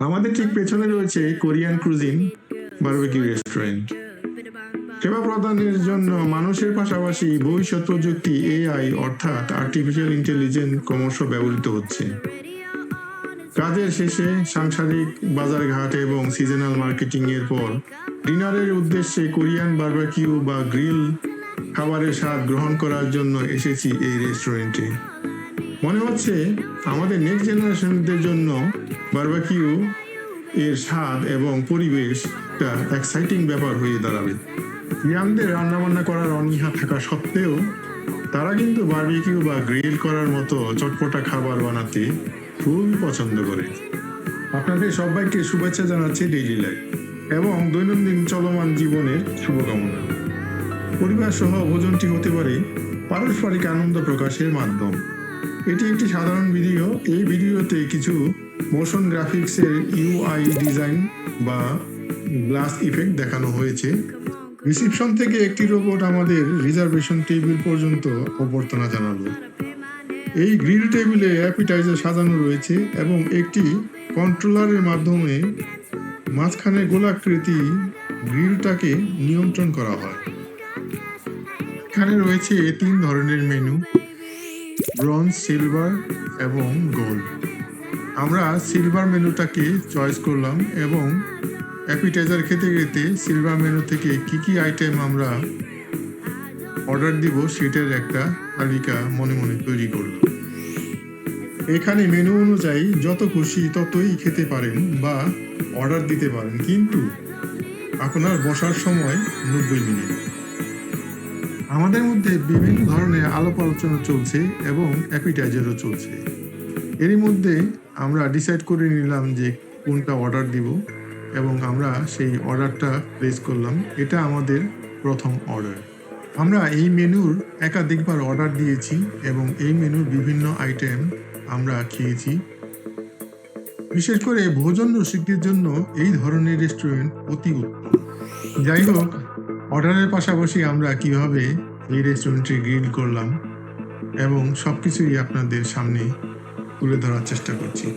আমাদের ঠিক পেছনে রয়েছে কোরিয়ান ক্রুজিন বারবিকিউ রেস্টুরেন্ট। সেবা প্রদানের জন্য মানুষের পাশাপাশি ভবিষ্যৎ প্রযুক্তি এআই অর্থাৎ আর্টিফিশিয়াল ইন্টেলিজেন্স ক্রমশ ব্যবহৃত হচ্ছে। কাজের শেষে সাংসারিক বাজারঘাট এবং সিজনাল মার্কেটিং এর পর ডিনারের উদ্দেশ্যে কোরিয়ান বারবিকিউ বা গ্রিল খাবারের স্বাদ গ্রহণ করার জন্য এসেছি এই রেস্টুরেন্টে। মনে হচ্ছে আমাদের নেক্সট জেনারেশনদের জন্য বারবিকিউ এর স্বাদ এবং পরিবেশটা এক্সাইটিং ব্যাপার হয়ে দাঁড়াবে। ইয়াংদের রান্নাবান্না করার অনীহা থাকা সত্ত্বেও তারা কিন্তু বারবিকিউ বা গ্রিল করার মতো চটপটা খাবার বানাতে খুবই পছন্দ করে। আপনাদের সবাইকে শুভেচ্ছা জানাচ্ছি ডেইলি লাইফ এবং দৈনন্দিন চলমান জীবনের শুভকামনা। পরিবার সহ ভোজনটি হতে পারে পারস্পরিক আনন্দ প্রকাশের মাধ্যম। এটি একটি সাধারণ ভিডিও। এই ভিডিওতে কিছু মোশন গ্রাফিক্সের ইউআই ডিজাইন বা গ্লাস ইফেক্ট দেখানো হয়েছে। রিসিপশন থেকে একটি রোবট আমাদের রিজার্ভেশন টেবিল পর্যন্ত অভ্যর্থনা জানালো। এই গ্রিল টেবিলে অ্যাপিটাইজার সাজানো রয়েছে এবং একটি কন্ট্রোলারের মাধ্যমে মাঝখানে গোলাকৃতি গ্রিলটাকে নিয়ন্ত্রণ করা হয়। এখানে রয়েছে 3 ধরনের মেনু: ব্রোঞ্জ, সিলভার এবং গোল্ড। আমরা সিলভার মেনুটাকে চয়েস করলাম এবং অ্যাপিটাইজার খেতে খেতে সিলভার মেনু থেকে কি আইটেম আমরা অর্ডার দিব সেটার একটা তালিকা মনে মনে তৈরি করলাম। এখানে মেনু অনুযায়ী যত খুশি ততই খেতে পারেন বা অর্ডার দিতে পারেন, কিন্তু আপনার বসার সময় 90 মিনিট। আমাদের মধ্যে বিভিন্ন ধরনের আলাপ আলোচনা চলছে এবং অ্যাপিটাইজারও চলছে। এরই মধ্যে আমরা ডিসাইড করে নিলাম যে কোনটা অর্ডার দিব এবং আমরা সেই অর্ডারটা প্লেস করলাম। এটা আমাদের প্রথম অর্ডার। আমরা এই মেনুর একাধিকবার অর্ডার দিয়েছি এবং এই মেনুর বিভিন্ন আইটেম আমরা খেয়েছি। বিশেষ করে ভোজন রসিকদের জন্য এই ধরনের রেস্টুরেন্ট অতি উত্তম। যাই হোক, অর্ডারের পাশাপাশি আমরা কিভাবে এই রেস্টুরেন্টে গ্রিল করলাম এবং সবকিছুই আপনাদের সামনে তুলে ধরার চেষ্টা করছি।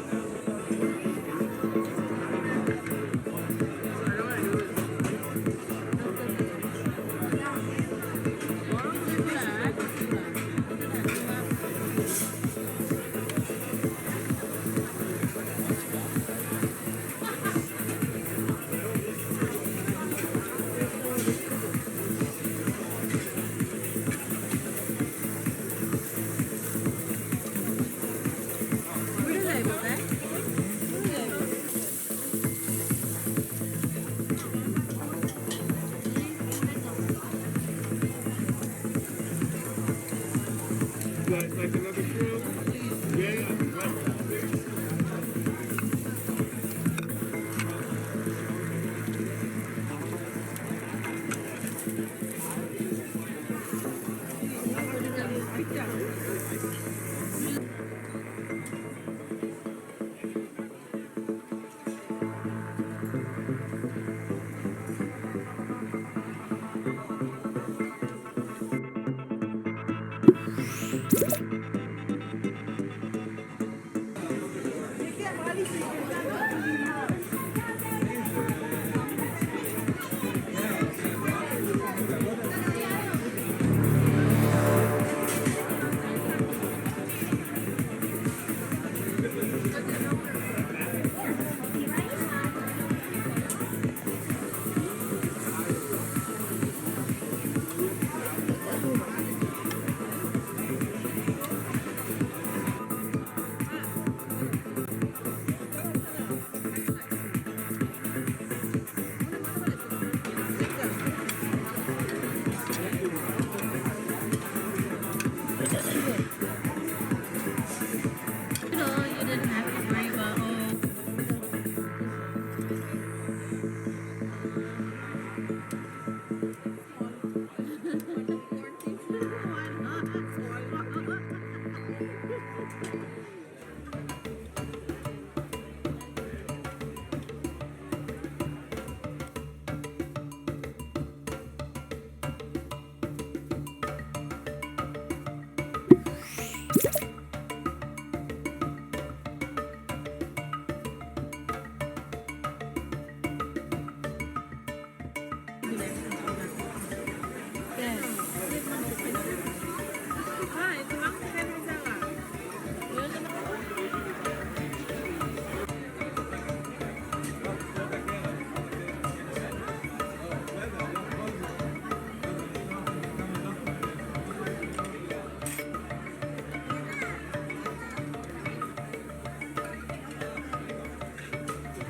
Like another crew? Yeah.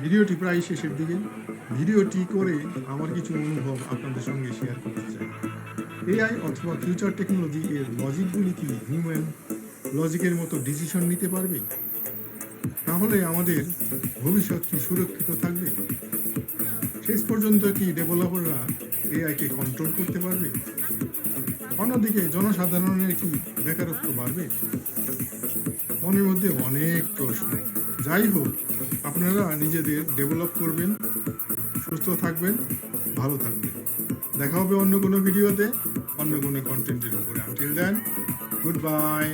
ভিডিওটি প্রায় শেষের দিকে। ভিডিওটি করে আমার কিছু অনুভব আপনাদের সঙ্গে শেয়ার করতে চাই। এআই অথবা ফিউচার টেকনোলজি এর লজিকগুলি কি হিউম্যান লজিকের মতো ডিসিশন নিতে পারবে? তাহলে আমাদের ভবিষ্যৎ কি সুরক্ষিত থাকবে? শেষ পর্যন্ত কি ডেভেলপাররা এআইকে কন্ট্রোল করতে পারবে? অন্যদিকে জনসাধারণের কি বেকারত্ব বাড়বে? মনের মধ্যে অনেক প্রশ্ন। যাই হোক, আপনারা নিজেদের ডেভেলপ করবেন, সুস্থ থাকবেন, ভালো থাকবেন। দেখা হবে অন্য কোনো ভিডিওতে, অন্য কোনো কন্টেন্টের উপরে। Until then, good by.